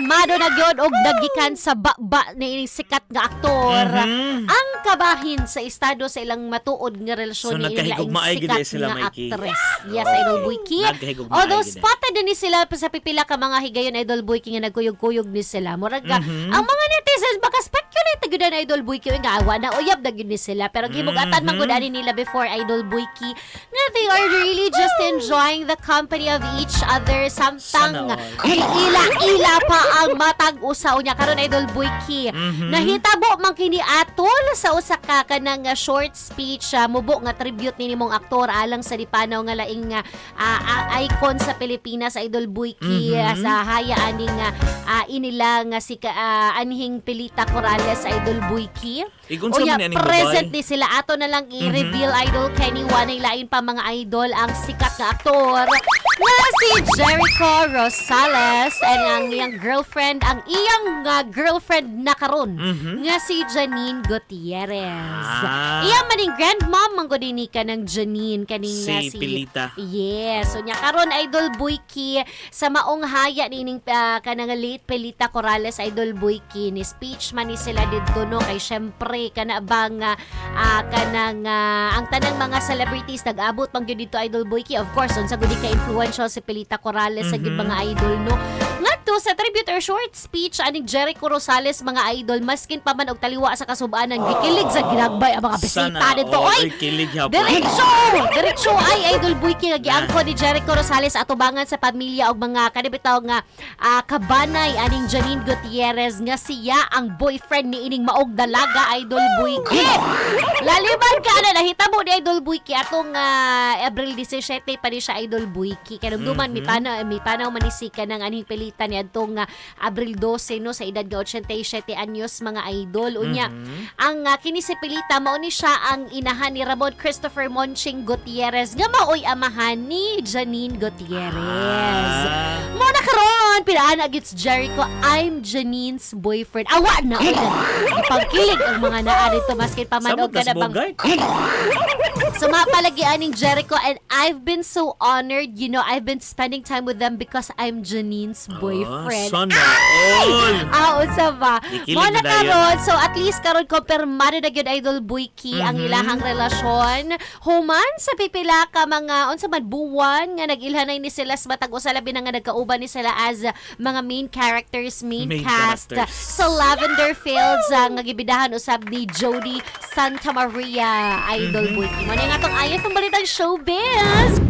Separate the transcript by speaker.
Speaker 1: kumpirmado na gyud og nagikan sa baba ni sikat nga aktor ang kabahin sa estado sa ilang matuod nga relasyon ni Laing Sikat nga aktres. Yes, Idol Boyki. Although spotted din ni sila sa pipila ka mga higayon Idol Boyki nga nagkuyog-kuyog ni sila. Murag ang mga netizens baka speculate gyud na Idol Boyki nga awa na uyab na gyud ni sila pero gimugatan man gud ani nila before Idol Boyki nga they are really just enjoying the company of each other samtang ila pa ang matag usaw niya karon Idol Boyki. Nahitabo man kini atol sa usa ka kanang short speech mubo nga tribute ni nimong aktor alang sa dipanaw nga laing icon sa Pilipinas Idol Boyki sa haya aning inilang si anhing Pilita Corrales Idol Boyki. Unya present ni sila ato na lang i-reveal Idol Kenny Wanay lain pa mga idol ang sikat na aktor na si Jericho Rosales and ang iyang girlfriend na karon nga si Janine Gutierrez. Iyang maning grandmom manggudini ka ng Janine kaning si
Speaker 2: Pilita.
Speaker 1: Yes. So nya karon Idol Boyki sa maong haya nining kanang late Pilita Corrales Idol Boyki ni speech man ni sila didto no kay syempre kana bang kanang ang tanang mga celebrities nag-abot pang gyud dito Idol Boyki. Of course unsa gud ka influential si Pilita Corrales sa gyud mga idol no. Ngadto sa tribute or short speech aning Jericho Rosales mga idol maskin pa man og taliwa sa kasubanan gikilig sa ginagbay ang mga bisita dito. Oy, diretso ay Idol Boyki nga giangko ni Jericho Rosales atubangan sa pamilya og mga kanibitaw nga kabanay aning Janine Gutierrez nga siya ang boyfriend ni ining maog dalaga Idol Boyki. Laliban ka na nahitabo ni Idol Boyki atong Abril 17 pa ni siya Idol Boyki kanumduman mi panaw manisika ng aning pelita ni adtong Abril 12 no sa edad nga 87 anyos mga idol. Unya ang kini si pelita mao ni siya ang inahan ni Ramon Christopher Monching Gutierrez nga maoy amahan ni Janine Gutierrez. Mo na karon pinaana gits Jericho I'm Janine's boyfriend. Awa na ipagkilig ang mga naa dito maskin pa man og kada bang sumapalagi aning Jericho and I've been so honored, you know, I've been spending time with them because I'm Janine's boyfriend.
Speaker 2: Sana all.
Speaker 1: Unsa ba? Mo na karon, so at least karon kumpirmado na gyud Idol Boyki ang ilahang relasyon. Human sa pipila ka mga unsa man buwan nga nag-ilhanay ni sila sa matag usa labi na nga nagkauban ni sila as mga main characters, main cast sa Lavender Fields nga gibidahan usab ni Jody Santa Maria Idol Boyki. Mo na nga tong ayat ng balitang showbiz.